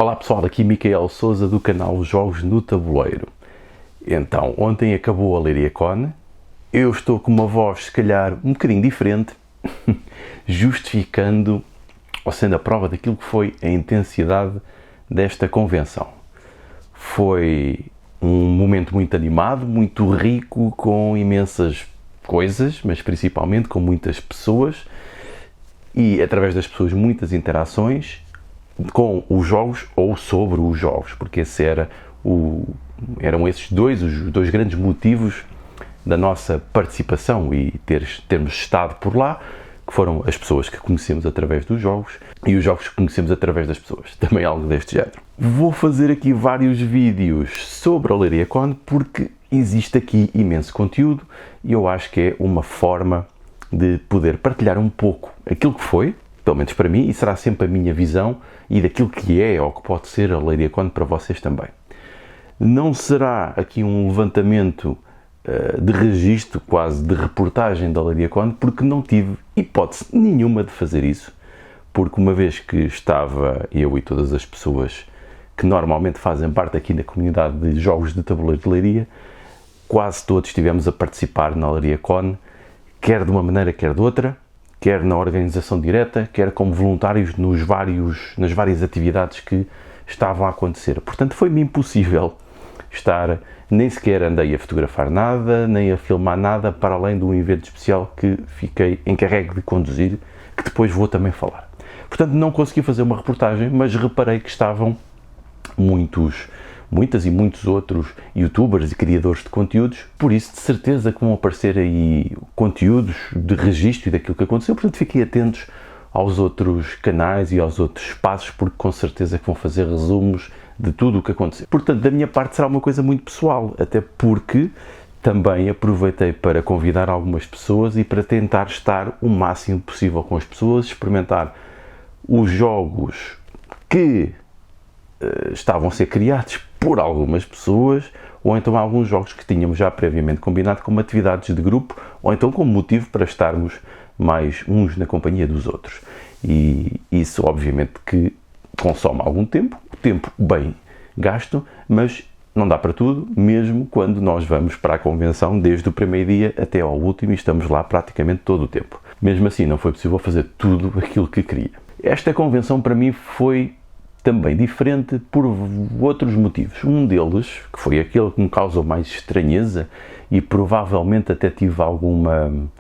Olá pessoal, aqui Micael Souza do canal Jogos no Tabuleiro. Então, ontem acabou a Leiria-Con, eu estou com uma voz se calhar um bocadinho diferente, justificando ou sendo a prova daquilo que foi a intensidade desta convenção. Foi um momento muito animado, muito rico, com imensas coisas, mas principalmente com muitas pessoas e através das pessoas muitas interações com os jogos ou sobre os jogos, porque eram esses os dois grandes motivos da nossa participação e termos estado por lá, que foram as pessoas que conhecemos através dos jogos e os jogos que conhecemos através das pessoas, também algo deste género. Vou fazer aqui vários vídeos sobre a Leiria-Con porque existe aqui imenso conteúdo e eu acho que é uma forma de poder partilhar um pouco aquilo que foi, pelo menos para mim, e será sempre a minha visão e daquilo que é ou que pode ser a Leiria-Con para vocês também. Não será aqui um levantamento de registro, quase de reportagem da Leiria-Con, porque não tive hipótese nenhuma de fazer isso, porque uma vez que estava eu e todas as pessoas que normalmente fazem parte aqui na comunidade de jogos de tabuleiro de Leiria, quase todos estivemos a participar na Leiria-Con, quer de uma maneira, quer de outra, quer na organização direta, quer como voluntários nas várias atividades que estavam a acontecer. Portanto, foi-me impossível estar, nem sequer andei a fotografar nada, nem a filmar nada, para além de um evento especial que fiquei encarregue de conduzir, que depois vou também falar. Portanto, não consegui fazer uma reportagem, mas reparei que estavam muitas e muitos outros youtubers e criadores de conteúdos, por isso de certeza que vão aparecer aí conteúdos de registro e daquilo que aconteceu, portanto fiquem atentos aos outros canais e aos outros espaços, porque com certeza que vão fazer resumos de tudo o que aconteceu. Portanto, da minha parte será uma coisa muito pessoal, até porque também aproveitei para convidar algumas pessoas e para tentar estar o máximo possível com as pessoas, experimentar os jogos que estavam a ser criados por algumas pessoas, ou então alguns jogos que tínhamos já previamente combinado como atividades de grupo, ou então como motivo para estarmos mais uns na companhia dos outros. E isso obviamente que consome algum tempo bem gasto, mas não dá para tudo, mesmo quando nós vamos para a convenção desde o primeiro dia até ao último e estamos lá praticamente todo o tempo. Mesmo assim não foi possível fazer tudo aquilo que queria. Esta convenção para mim foi também diferente por outros motivos. Um deles, que foi aquele que me causou mais estranheza e provavelmente até tive alguma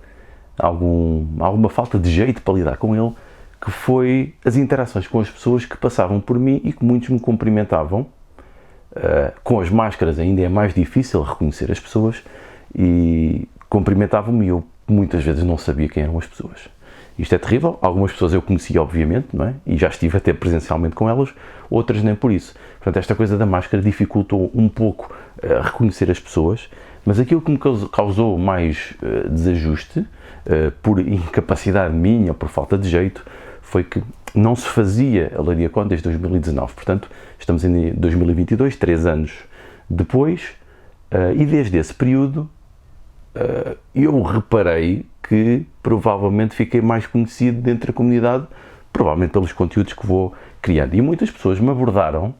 falta de jeito para lidar com ele, que foi as interações com as pessoas que passavam por mim e que muitos me cumprimentavam. Com as máscaras ainda é mais difícil reconhecer as pessoas e cumprimentavam-me e eu muitas vezes não sabia quem eram as pessoas. Isto é terrível, algumas pessoas eu conhecia obviamente, não é? E já estive até presencialmente com elas, outras nem por isso. Portanto, esta coisa da máscara dificultou um pouco reconhecer as pessoas, mas aquilo que me causou mais desajuste, por incapacidade minha ou por falta de jeito, foi que não se fazia a Leiria-Con desde 2019. Portanto, estamos em 2022, 3 anos depois, e desde esse período eu reparei que provavelmente fiquei mais conhecido dentro da comunidade, provavelmente pelos conteúdos que vou criando. E muitas pessoas me abordaram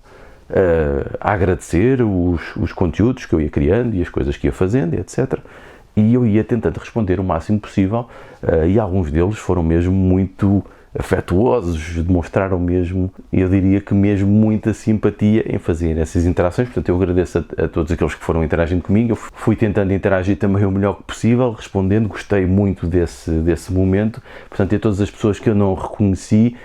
a agradecer os conteúdos que eu ia criando e as coisas que ia fazendo, etc. E eu ia tentando responder o máximo possível, e alguns deles foram mesmo muito afetuosos, demonstraram mesmo, eu diria que mesmo muita simpatia em fazer essas interações. Portanto, eu agradeço a todos aqueles que foram interagindo comigo. Eu fui tentando interagir também o melhor possível, respondendo, gostei muito desse momento. Portanto, e a todas as pessoas que eu não reconheci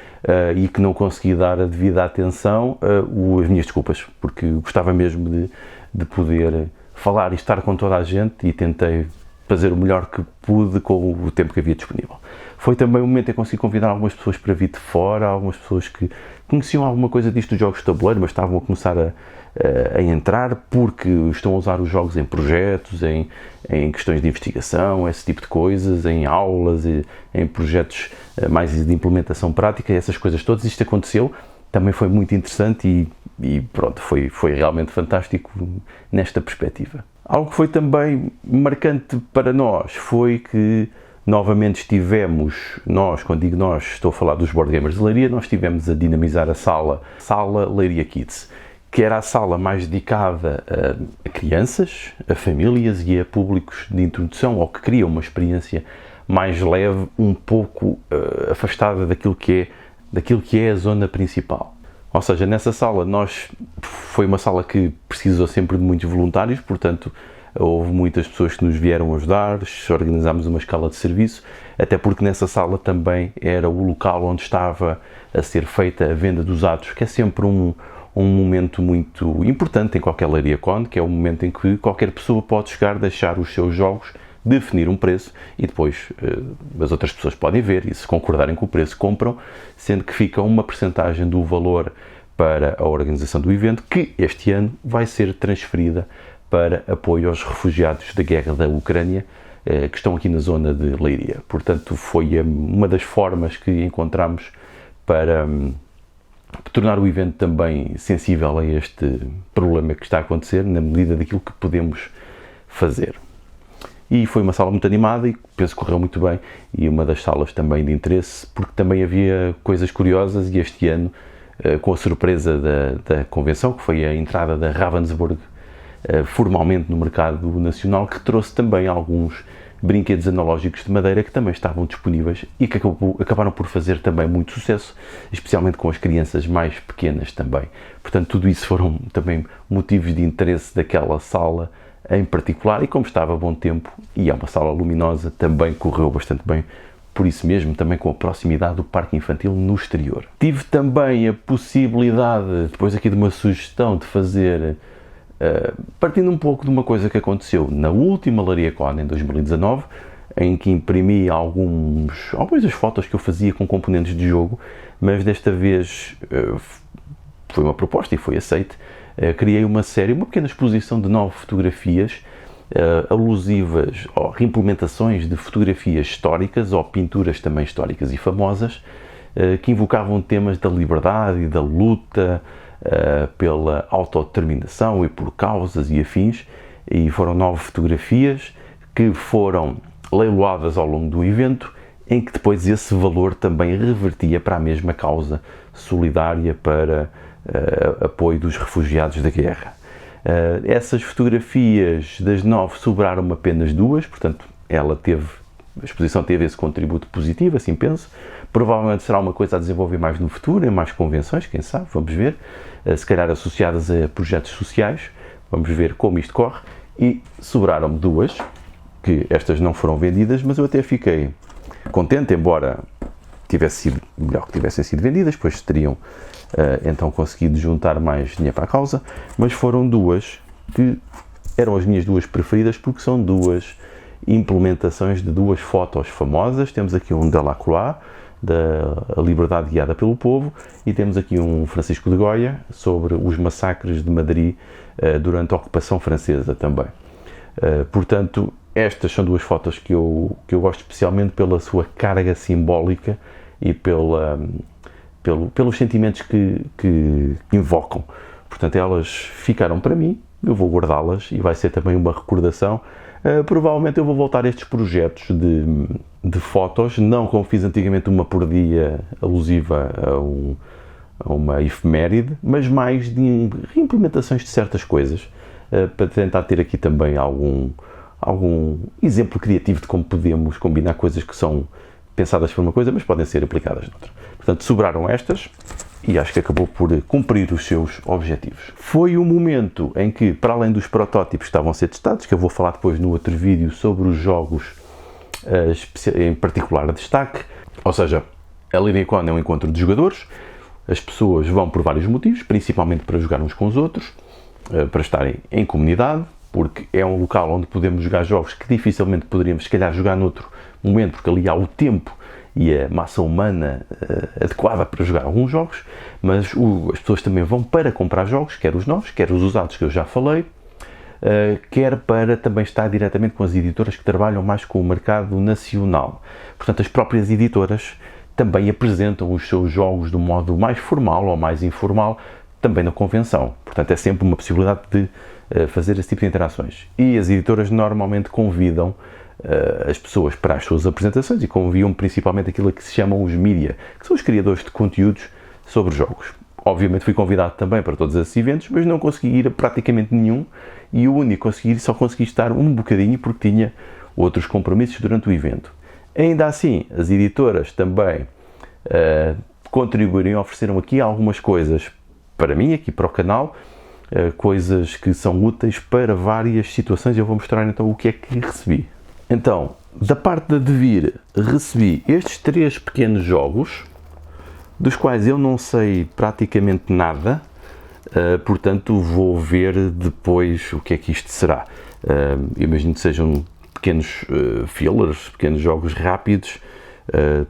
e que não consegui dar a devida atenção, as minhas desculpas, porque gostava mesmo de poder falar e estar com toda a gente e tentei fazer o melhor que pude com o tempo que havia disponível. Foi também o momento em que consegui convidar algumas pessoas para vir de fora, algumas pessoas que conheciam alguma coisa disto dos jogos de tabuleiro, mas estavam a começar a entrar porque estão a usar os jogos em projetos, em questões de investigação, esse tipo de coisas, em aulas, em projetos mais de implementação prática, essas coisas todas. Isto aconteceu, também foi muito interessante e pronto, foi realmente fantástico nesta perspectiva. Algo que foi também marcante para nós foi que Novamente estivemos, nós, quando digo nós, estou a falar dos Board Gamers de Leiria, nós estivemos a dinamizar a sala Leiria Kids, que era a sala mais dedicada a crianças, a famílias e a públicos de introdução, ou que cria uma experiência mais leve, um pouco afastada daquilo que é a zona principal. Ou seja, nessa sala foi uma sala que precisou sempre de muitos voluntários, portanto houve muitas pessoas que nos vieram ajudar, organizámos uma escala de serviço, até porque nessa sala também era o local onde estava a ser feita a venda dos atos, que é sempre um momento muito importante em qualquer LeiriaCon, que é o momento em que qualquer pessoa pode chegar, deixar os seus jogos, definir um preço e depois as outras pessoas podem ver e, se concordarem com o preço, compram, sendo que fica uma percentagem do valor para a organização do evento, que este ano vai ser transferida para apoio aos refugiados da guerra da Ucrânia, que estão aqui na zona de Leiria. Portanto, foi uma das formas que encontramos para tornar o evento também sensível a este problema que está a acontecer, na medida daquilo que podemos fazer. E foi uma sala muito animada e penso que correu muito bem, e uma das salas também de interesse, porque também havia coisas curiosas, e este ano, com a surpresa da convenção, que foi a entrada da Ravensburg formalmente no mercado nacional, que trouxe também alguns brinquedos analógicos de madeira que também estavam disponíveis e que acabaram por fazer também muito sucesso, especialmente com as crianças mais pequenas também. Portanto, tudo isso foram também motivos de interesse daquela sala em particular, e como estava a bom tempo e é uma sala luminosa, também correu bastante bem, por isso mesmo, também com a proximidade do parque infantil no exterior. Tive também a possibilidade, depois aqui de uma sugestão, de fazer, partindo um pouco de uma coisa que aconteceu na última LeiriaCon em 2019, em que imprimi algumas das fotos que eu fazia com componentes de jogo, mas desta vez foi uma proposta e foi aceite. Criei uma pequena exposição de 9 fotografias alusivas ou reimplementações de fotografias históricas ou pinturas também históricas e famosas, que invocavam temas da liberdade e da luta pela autodeterminação e por causas e afins, e foram 9 fotografias que foram leiloadas ao longo do evento, em que depois esse valor também revertia para a mesma causa solidária para apoio dos refugiados da guerra. Essas fotografias das 9 sobraram apenas 2, portanto a exposição teve esse contributo positivo, assim penso. Provavelmente será uma coisa a desenvolver mais no futuro, em mais convenções, quem sabe, vamos ver, se calhar associadas a projetos sociais, vamos ver como isto corre. E sobraram-me 2, que estas não foram vendidas, mas eu até fiquei contente, embora tivesse sido melhor que tivessem sido vendidas, pois teriam então conseguido juntar mais dinheiro para a causa, mas foram 2 que eram as minhas 2 preferidas, porque são 2 implementações de 2 fotos famosas. Temos aqui um Delacroix, da Liberdade Guiada pelo Povo, e temos aqui um Francisco de Goya sobre os massacres de Madrid durante a ocupação francesa também. Portanto, estas são 2 fotos que eu gosto especialmente pela sua carga simbólica e pelos sentimentos que invocam. Portanto, elas ficaram para mim, eu vou guardá-las e vai ser também uma recordação. Provavelmente eu vou voltar a estes projetos de fotos, não como fiz antigamente, uma por dia alusiva a uma efeméride, mas mais de reimplementações de certas coisas, para tentar ter aqui também algum exemplo criativo de como podemos combinar coisas que são pensadas para uma coisa, mas podem ser aplicadas noutra. Portanto, sobraram estas e acho que acabou por cumprir os seus objetivos. Foi o momento em que, para além dos protótipos que estavam a ser testados, que eu vou falar depois no outro vídeo sobre os jogos em particular a destaque, ou seja, a LeiriaCon é um encontro de jogadores, as pessoas vão por vários motivos, principalmente para jogar uns com os outros, para estarem em comunidade, porque é um local onde podemos jogar jogos que dificilmente poderíamos, se calhar, jogar noutro momento, porque ali há o tempo e a massa humana adequada para jogar alguns jogos, mas as pessoas também vão para comprar jogos, quer os novos, quer os usados que eu já falei, quer para também estar diretamente com as editoras que trabalham mais com o mercado nacional. Portanto, as próprias editoras também apresentam os seus jogos de um modo mais formal ou mais informal, também na convenção. Portanto, é sempre uma possibilidade de fazer esse tipo de interações. E as editoras normalmente convidam as pessoas para as suas apresentações e conviam principalmente aquilo que se chamam os mídia, que são os criadores de conteúdos sobre jogos. Obviamente fui convidado também para todos esses eventos, mas não consegui ir a praticamente nenhum, e o único só consegui estar um bocadinho porque tinha outros compromissos durante o evento. Ainda assim, as editoras também contribuíram e ofereceram aqui algumas coisas para mim, aqui para o canal, coisas que são úteis para várias situações. Eu vou mostrar então o que é que recebi. Então, da parte da Devir, recebi estes 3 pequenos jogos, dos quais eu não sei praticamente nada, portanto vou ver depois o que é que isto será. Imagino que sejam pequenos fillers, pequenos jogos rápidos,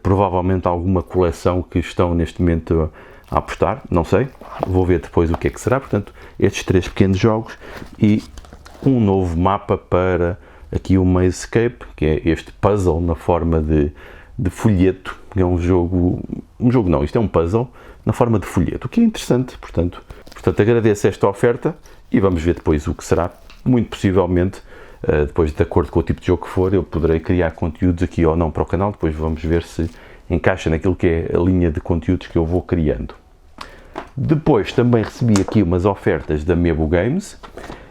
provavelmente alguma coleção que estão neste momento a apostar, não sei, vou ver depois o que é que será. Portanto, estes 3 pequenos jogos e um novo mapa para aqui o Maze Escape, que é este puzzle na forma de folheto, que é um jogo não, isto é um puzzle na forma de folheto, o que é interessante. Portanto agradeço esta oferta e vamos ver depois o que será. Muito possivelmente, depois de acordo com o tipo de jogo que for, eu poderei criar conteúdos aqui ou não para o canal. Depois vamos ver se encaixa naquilo que é a linha de conteúdos que eu vou criando. Depois também recebi aqui umas ofertas da Mebo Games,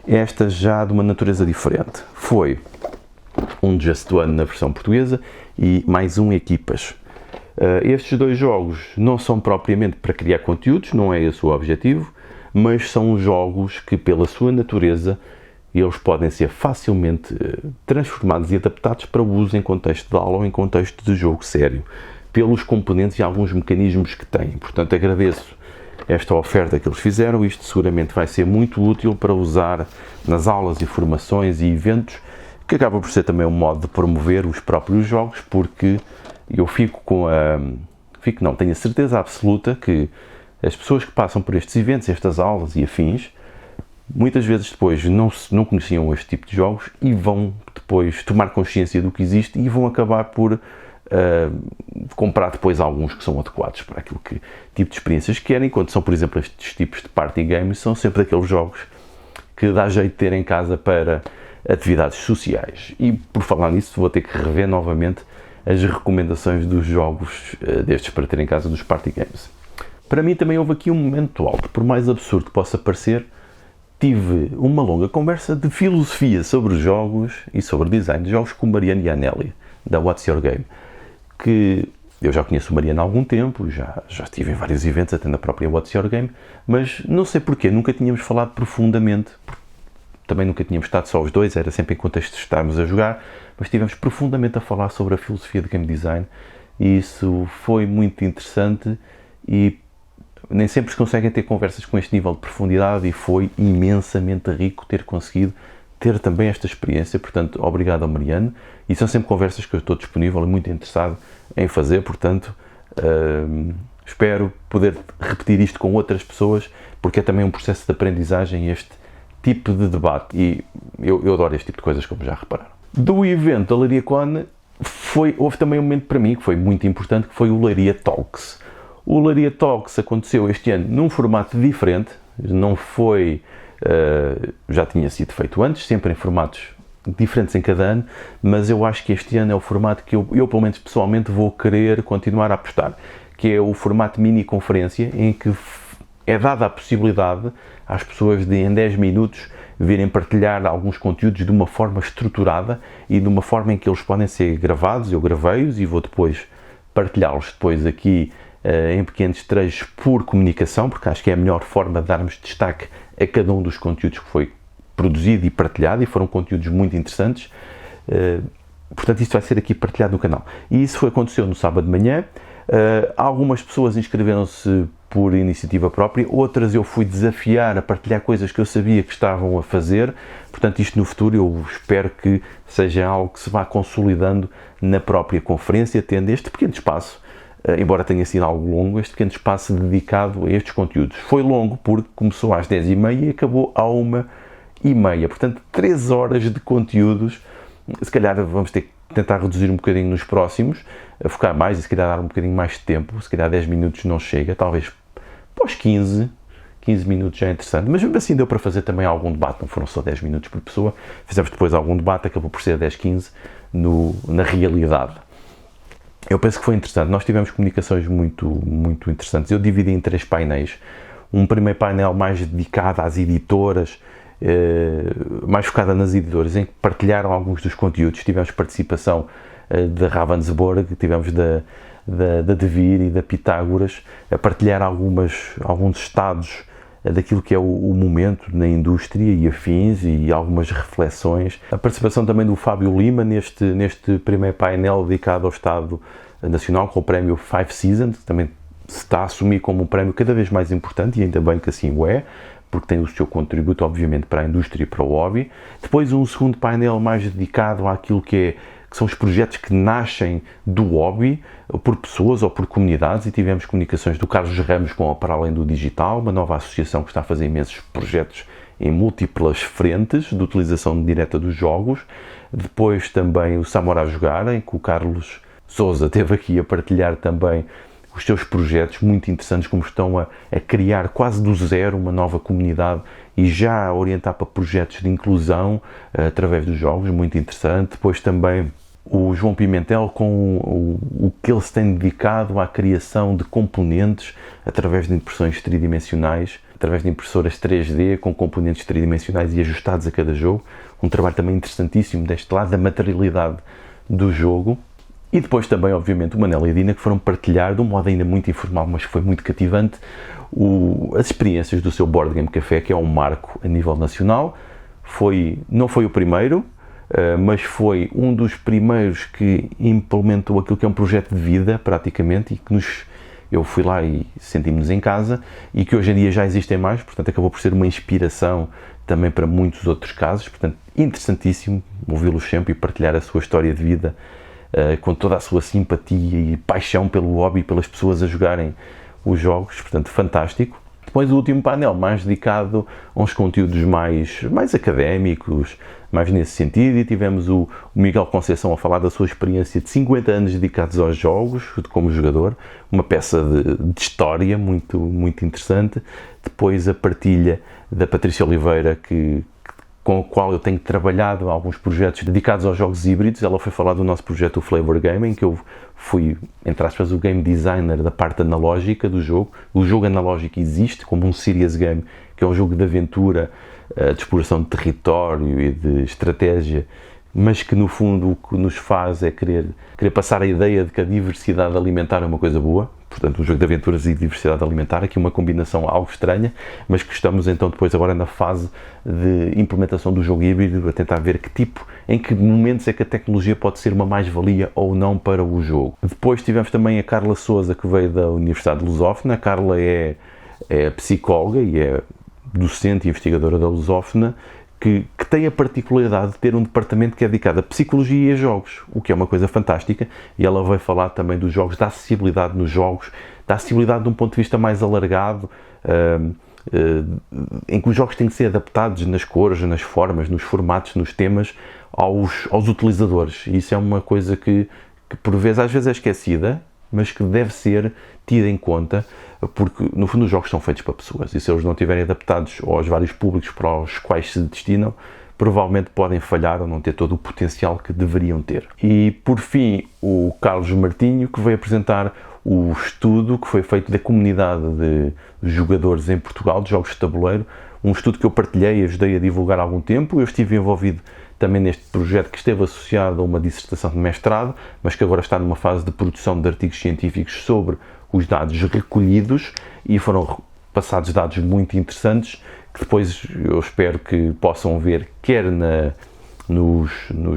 esta já de uma natureza diferente. Foi um Just One na versão portuguesa e mais um Equipas. Estes 2 jogos não são propriamente para criar conteúdos, não é esse o objetivo, mas são jogos que, pela sua natureza, eles podem ser facilmente transformados e adaptados para uso em contexto de aula ou em contexto de jogo sério, pelos componentes e alguns mecanismos que têm. Portanto, agradeço esta oferta que eles fizeram. Isto seguramente vai ser muito útil para usar nas aulas e formações e eventos, que acaba por ser também um modo de promover os próprios jogos, porque eu tenho a certeza absoluta que as pessoas que passam por estes eventos, estas aulas e afins, muitas vezes depois não conheciam este tipo de jogos e vão depois tomar consciência do que existe e vão acabar por comprar depois alguns que são adequados para aquilo tipo de experiências que querem. Quando são, por exemplo, estes tipos de party games, são sempre daqueles jogos que dá jeito de ter em casa para atividades sociais. E por falar nisso, vou ter que rever novamente as recomendações dos jogos destes para ter em casa, dos party games. Para mim também houve aqui um momento alto, por mais absurdo que possa parecer. Tive uma longa conversa de filosofia sobre jogos e sobre design de jogos com Mariana e a Anélia, da What's Your Game, que eu já conheço a Mariana há algum tempo, já estive em vários eventos, até na própria What's Your Game, mas não sei porquê, nunca tínhamos falado profundamente, também nunca tínhamos estado só os dois, era sempre em contexto de estarmos a jogar, mas estivemos profundamente a falar sobre a filosofia de game design e isso foi muito interessante e nem sempre se conseguem ter conversas com este nível de profundidade e foi imensamente rico ter conseguido ter também esta experiência. Portanto, obrigado ao Mariano, e são sempre conversas que eu estou disponível e muito interessado em fazer. Portanto, espero poder repetir isto com outras pessoas, porque é também um processo de aprendizagem este tipo de debate e eu adoro este tipo de coisas, como já repararam. Do evento da Leiria Con houve também um momento para mim que foi muito importante, que foi o Leiria Talks. O Leiria Talks aconteceu este ano num formato diferente, não foi, já tinha sido feito antes, sempre em formatos diferentes em cada ano, mas eu acho que este ano é o formato que eu pelo menos pessoalmente vou querer continuar a apostar, que é o formato mini conferência, em que é dada a possibilidade às pessoas de em 10 minutos virem partilhar alguns conteúdos de uma forma estruturada e de uma forma em que eles podem ser gravados. Eu gravei-os e vou depois partilhá-los depois aqui em pequenos trechos por comunicação, porque acho que é a melhor forma de darmos destaque a cada um dos conteúdos que foi produzido e partilhado, e foram conteúdos muito interessantes. Portanto, isto vai ser aqui partilhado no canal. E isso aconteceu no sábado de manhã. Algumas pessoas inscreveram-se por iniciativa própria, outras eu fui desafiar a partilhar coisas que eu sabia que estavam a fazer. Portanto, isto no futuro eu espero que seja algo que se vá consolidando na própria conferência, tendo este pequeno espaço, embora tenha sido algo longo, este pequeno espaço dedicado a estes conteúdos. Foi longo porque começou às 10h30 e acabou à 1h30, portanto 3 horas de conteúdos. Se calhar vamos ter que tentar reduzir um bocadinho nos próximos, a focar mais e se calhar dar um bocadinho mais de tempo. Se calhar 10 minutos não chega, talvez pós 15 minutos já é interessante, mas mesmo assim deu para fazer também algum debate, não foram só 10 minutos por pessoa, fizemos depois algum debate, acabou por ser 10, 15, na realidade. Eu penso que foi interessante. Nós tivemos comunicações muito interessantes. Eu dividi em 3 painéis. Um primeiro painel mais dedicado às editoras, mais focada nas editoras, em que partilharam alguns dos conteúdos. Tivemos participação da Ravensburg, tivemos da Devir e da Pitágoras, a partilhar alguns estados daquilo que é o momento na indústria e afins, e algumas reflexões. A participação também do Fábio Lima neste primeiro painel dedicado ao Estado Nacional, com o prémio Five Seasons, que também se está a assumir como um prémio cada vez mais importante, e ainda bem que assim o é, porque tem o seu contributo, obviamente, para a indústria e para o hobby. Depois um segundo painel mais dedicado àquilo que são os projetos que nascem do hobby, por pessoas ou por comunidades, e tivemos comunicações do Carlos Ramos com a Para Além do Digital, uma nova associação que está a fazer imensos projetos em múltiplas frentes de utilização direta dos jogos. Depois também o Samora a Jogar, em que o Carlos Sousa esteve aqui a partilhar também os seus projetos muito interessantes, como estão a criar quase do zero uma nova comunidade e já a orientar para projetos de inclusão através dos jogos, muito interessante. Depois também o João Pimentel com o que ele se tem dedicado à criação de componentes através de impressões tridimensionais, através de impressoras 3D com componentes tridimensionais e ajustados a cada jogo. Um trabalho também interessantíssimo deste lado da materialidade do jogo. E depois também, obviamente, o Manel e a Dina, que foram partilhar, de um modo ainda muito informal, mas que foi muito cativante, as experiências do seu Board Game Café, que é um marco a nível nacional. Não foi o primeiro, mas foi um dos primeiros que implementou aquilo que é um projeto de vida, praticamente, e que eu fui lá e sentimos-nos em casa, e que hoje em dia já existem mais, portanto acabou por ser uma inspiração também para muitos outros casos. Portanto, interessantíssimo ouvi-los sempre e partilhar a sua história de vida, com toda a sua simpatia e paixão pelo hobby e pelas pessoas a jogarem os jogos, portanto, fantástico. Depois o último painel, mais dedicado a uns conteúdos mais académicos, mais nesse sentido, e tivemos o Miguel Conceição a falar da sua experiência de 50 anos dedicados aos jogos, como jogador, uma peça de história muito interessante. Depois a partilha da Patrícia Oliveira, com a qual eu tenho trabalhado alguns projetos dedicados aos jogos híbridos. Ela foi falar do nosso projeto, o Flavor Game, em que eu fui, entre aspas, o game designer da parte analógica do jogo. O jogo analógico existe como um serious game, que é um jogo de aventura, de exploração de território e de estratégia, mas que no fundo o que nos faz é querer passar a ideia de que a diversidade alimentar é uma coisa boa. Portanto, um jogo de aventuras e diversidade alimentar, aqui uma combinação algo estranha, mas que estamos então depois agora na fase de implementação do jogo híbrido, a tentar ver em que momentos é que a tecnologia pode ser uma mais-valia ou não para o jogo. Depois tivemos também a Carla Sousa, que veio da Universidade de Lusófona. A Carla é psicóloga e é docente e investigadora da Lusófona, que tem a particularidade de ter um departamento que é dedicado a psicologia e a jogos, o que é uma coisa fantástica, e ela vai falar também dos jogos, da acessibilidade nos jogos, da acessibilidade de um ponto de vista mais alargado, em que os jogos têm que ser adaptados nas cores, nas formas, nos formatos, nos temas, aos utilizadores. E isso é uma coisa que por vezes, às vezes é esquecida, mas que deve ser tida em conta, porque no fundo os jogos são feitos para pessoas, e se eles não estiverem adaptados aos vários públicos para os quais se destinam, provavelmente podem falhar ou não ter todo o potencial que deveriam ter. E por fim, o Carlos Martinho, que veio apresentar o estudo que foi feito da comunidade de jogadores em Portugal, de jogos de tabuleiro, um estudo que eu partilhei e ajudei a divulgar há algum tempo. Eu estive envolvido também neste projeto, que esteve associado a uma dissertação de mestrado, mas que agora está numa fase de produção de artigos científicos sobre os dados recolhidos, e foram passados dados muito interessantes, que depois eu espero que possam ver, quer nos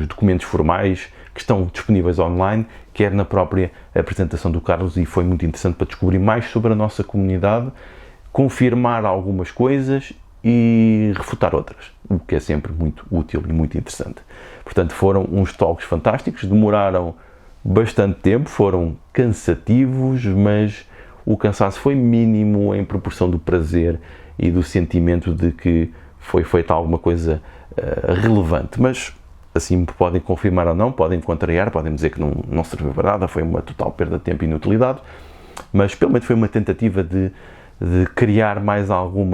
documentos formais que estão disponíveis online, quer na própria apresentação do Carlos, e foi muito interessante para descobrir mais sobre a nossa comunidade, confirmar algumas coisas e refutar outras, o que é sempre muito útil e muito interessante. Portanto, foram uns talks fantásticos, demoraram bastante tempo, foram cansativos, mas o cansaço foi mínimo em proporção do prazer e do sentimento de que foi feita alguma coisa relevante. Mas assim podem confirmar ou não, podem contrariar, podem dizer que não serviu para nada, foi uma total perda de tempo e inutilidade, mas pelo menos foi uma tentativa de criar mais algum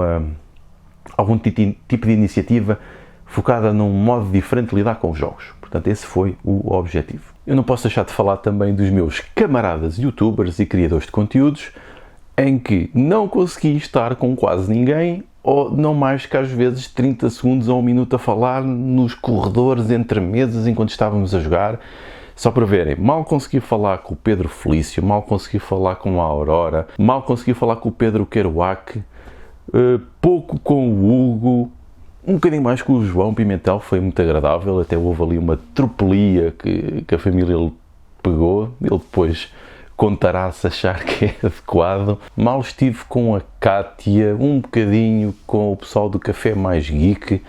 tipo de iniciativa focada num modo diferente de lidar com os jogos. Portanto, esse foi o objetivo. Eu não posso deixar de falar também dos meus camaradas youtubers e criadores de conteúdos, em que não consegui estar com quase ninguém, ou não mais que às vezes 30 segundos ou 1 minuto a falar nos corredores entre mesas enquanto estávamos a jogar. Só para verem, mal consegui falar com o Pedro Felício, mal consegui falar com a Aurora, mal consegui falar com o Pedro Kerouac, pouco com o Hugo, um bocadinho mais com o João Pimentel, foi muito agradável, até houve ali uma tropelia que a família lhe pegou, ele depois contará se achar que é adequado. Mal estive com a Kátia, um bocadinho com o pessoal do Café Mais Geek,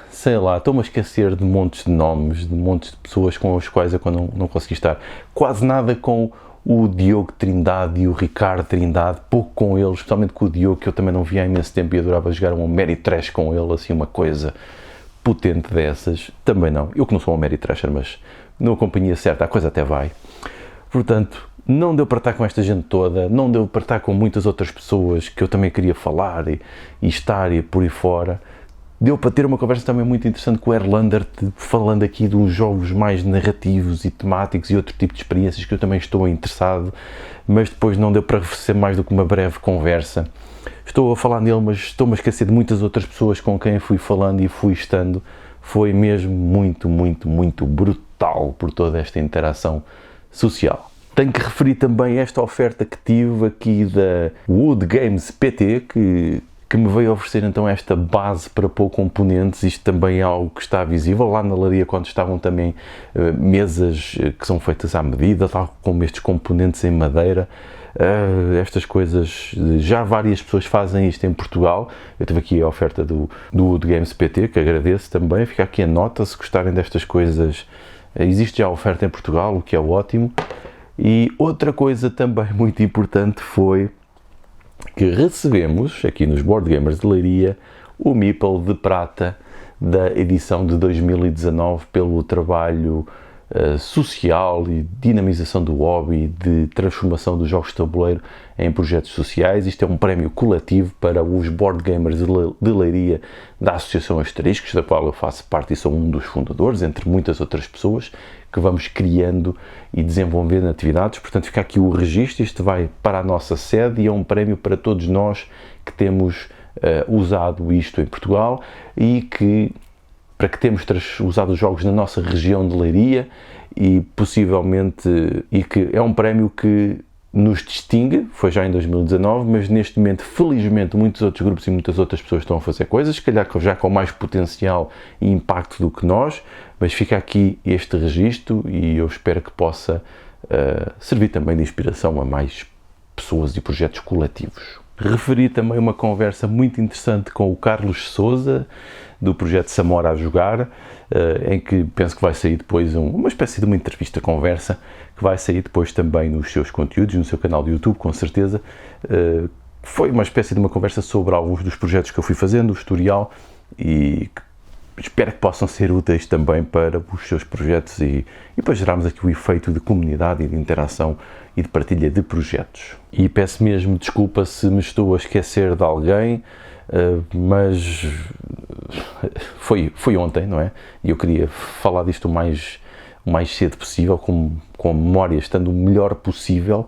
sei lá, estou-me a esquecer de montes de nomes, de montes de pessoas com as quais eu não consegui estar. Quase nada com o Diogo Trindade e o Ricardo Trindade, pouco com eles, especialmente com o Diogo, que eu também não via há imenso tempo e adorava jogar um Ameritrash com ele, assim, uma coisa potente dessas. Também não, eu que não sou um Ameritrasher, mas na companhia certa a coisa até vai. Portanto, não deu para estar com esta gente toda, não deu para estar com muitas outras pessoas que eu também queria falar e estar e por aí fora. Deu para ter uma conversa também muito interessante com o Erlander, falando aqui de uns jogos mais narrativos e temáticos e outro tipo de experiências que eu também estou interessado, mas depois não deu para ser mais do que uma breve conversa. Estou a falar nele, mas estou-me a esquecer de muitas outras pessoas com quem fui falando e fui estando. Foi mesmo muito, muito, muito brutal por toda esta interação social. Tenho que referir também esta oferta que tive aqui da Wood Games PT, que me veio oferecer então esta base para pôr componentes. Isto também é algo que está visível lá na Leiria, quando estavam também mesas que são feitas à medida, tal como estes componentes em madeira. Estas coisas, já várias pessoas fazem isto em Portugal. Eu tive aqui a oferta do Wood Games PT, que agradeço também. Fica aqui a nota, se gostarem destas coisas, existe já a oferta em Portugal, o que é ótimo. E outra coisa também muito importante foi que recebemos, aqui nos Board Gamers de Leiria, o Meeple de prata da edição de 2019 pelo trabalho social e dinamização do hobby, de transformação dos jogos de tabuleiro em projetos sociais. Isto é um prémio coletivo para os Board Gamers de Leiria da Associação Asteriscos, da qual eu faço parte e sou um dos fundadores, entre muitas outras pessoas, que vamos criando e desenvolvendo atividades. Portanto, fica aqui o registro. Isto vai para a nossa sede e é um prémio para todos nós que temos usado isto em Portugal e para que temos usado os jogos na nossa região de Leiria e possivelmente, e que é um prémio que nos distingue, foi já em 2019, mas neste momento, felizmente, muitos outros grupos e muitas outras pessoas estão a fazer coisas, se calhar já com mais potencial e impacto do que nós, mas fica aqui este registro e eu espero que possa servir também de inspiração a mais pessoas e projetos coletivos. Referi também uma conversa muito interessante com o Carlos Sousa, do projeto Samora a Jogar, em que penso que vai sair depois uma espécie de uma entrevista-conversa, que vai sair depois também nos seus conteúdos, no seu canal de YouTube, com certeza. Foi uma espécie de uma conversa sobre alguns dos projetos que eu fui fazendo, o historial, e espero que possam ser úteis também para os seus projetos e para gerarmos aqui o efeito de comunidade e de interação e de partilha de projetos. E peço mesmo desculpa se me estou a esquecer de alguém, mas foi ontem, não é? E eu queria falar disto o mais cedo possível, com a memória estando o melhor possível,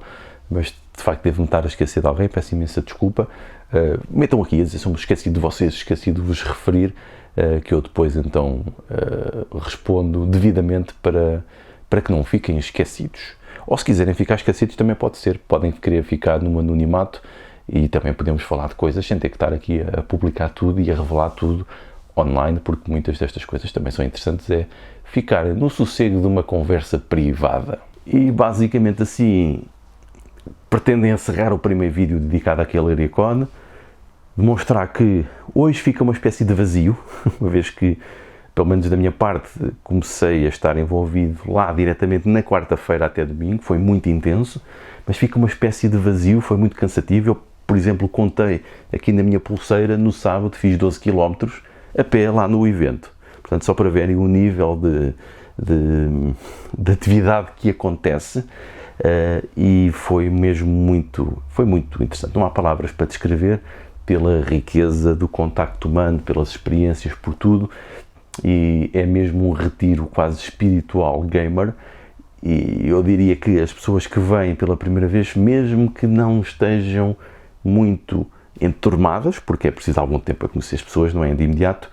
mas de facto devo-me estar a esquecer de alguém, peço imensa desculpa. Metam aqui a dizer se eu me esqueci de vocês, esqueci de vos referir, que eu depois então respondo devidamente para que não fiquem esquecidos. Ou se quiserem ficar esquecidos também pode ser, podem querer ficar no anonimato e também podemos falar de coisas sem ter que estar aqui a publicar tudo e a revelar tudo online, porque muitas destas coisas também são interessantes, é ficar no sossego de uma conversa privada. E basicamente assim pretendem encerrar o primeiro vídeo dedicado àquele Leiricon, demonstrar que hoje fica uma espécie de vazio, uma vez que, pelo menos da minha parte, comecei a estar envolvido lá diretamente na quarta-feira até domingo, foi muito intenso, mas fica uma espécie de vazio, foi muito cansativo. Eu, por exemplo, contei aqui na minha pulseira, no sábado fiz 12 km a pé lá no evento. Portanto, só para verem o nível de atividade que acontece, e foi mesmo muito interessante. Não há palavras para descrever, pela riqueza do contacto humano, pelas experiências, por tudo. e é mesmo um retiro quase espiritual gamer. E eu diria que as pessoas que vêm pela primeira vez, mesmo que não estejam muito enturmadas, porque é preciso algum tempo a conhecer as pessoas, não é de imediato,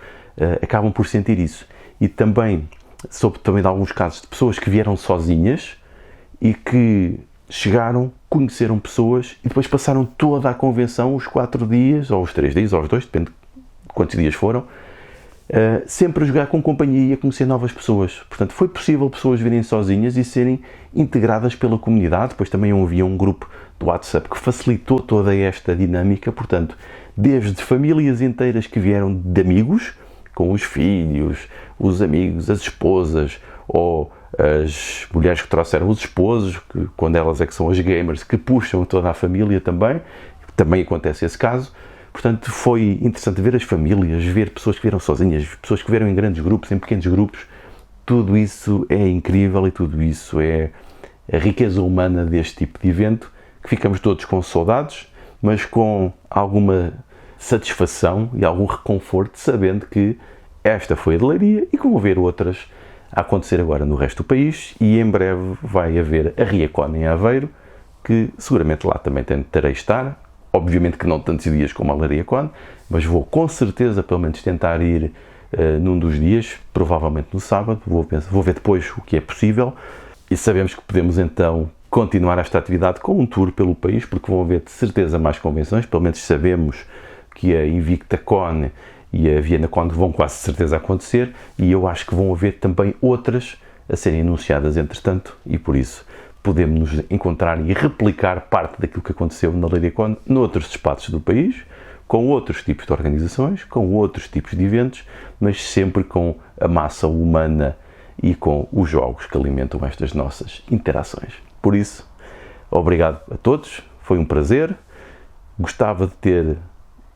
acabam por sentir isso. E também soube também de alguns casos de pessoas que vieram sozinhas e que chegaram, conheceram pessoas e depois passaram toda a convenção, os 4 dias, ou os 3 dias, ou os 2, depende de quantos dias foram, sempre a jogar com companhia e a conhecer novas pessoas. Portanto, foi possível pessoas virem sozinhas e serem integradas pela comunidade. Depois também havia um grupo do WhatsApp que facilitou toda esta dinâmica. Portanto, desde famílias inteiras que vieram de amigos, com os filhos, os amigos, as esposas, ou as mulheres que trouxeram os esposos, que, quando elas é que são as gamers, que puxam toda a família também acontece esse caso. Portanto, foi interessante ver as famílias, ver pessoas que vieram sozinhas, pessoas que vieram em grandes grupos, em pequenos grupos. Tudo isso é incrível e tudo isso é a riqueza humana deste tipo de evento, que ficamos todos com saudades, mas com alguma satisfação e algum reconforto, sabendo que esta foi a de Leiria e que vão haver outras a acontecer agora no resto do país, e em breve vai haver a Riacon em Aveiro, que seguramente lá também terei de estar. Obviamente que não tantos dias como a Lariacon, mas vou com certeza pelo menos tentar ir num dos dias, provavelmente no sábado. Vou ver depois o que é possível, e sabemos que podemos então continuar esta atividade com um tour pelo país, porque vão haver de certeza mais convenções. Pelo menos sabemos que a InvictaCon e a VienaCon vão quase certeza acontecer, e eu acho que vão haver também outras a serem anunciadas entretanto, e por isso podemos nos encontrar e replicar parte daquilo que aconteceu na Lariacon noutros espaços do país, com outros tipos de organizações, com outros tipos de eventos, mas sempre com a massa humana e com os jogos que alimentam estas nossas interações. Por isso, obrigado a todos, foi um prazer. Gostava de ter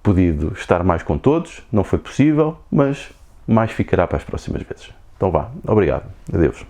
podido estar mais com todos, não foi possível, mas mais ficará para as próximas vezes. Então vá, obrigado, adeus.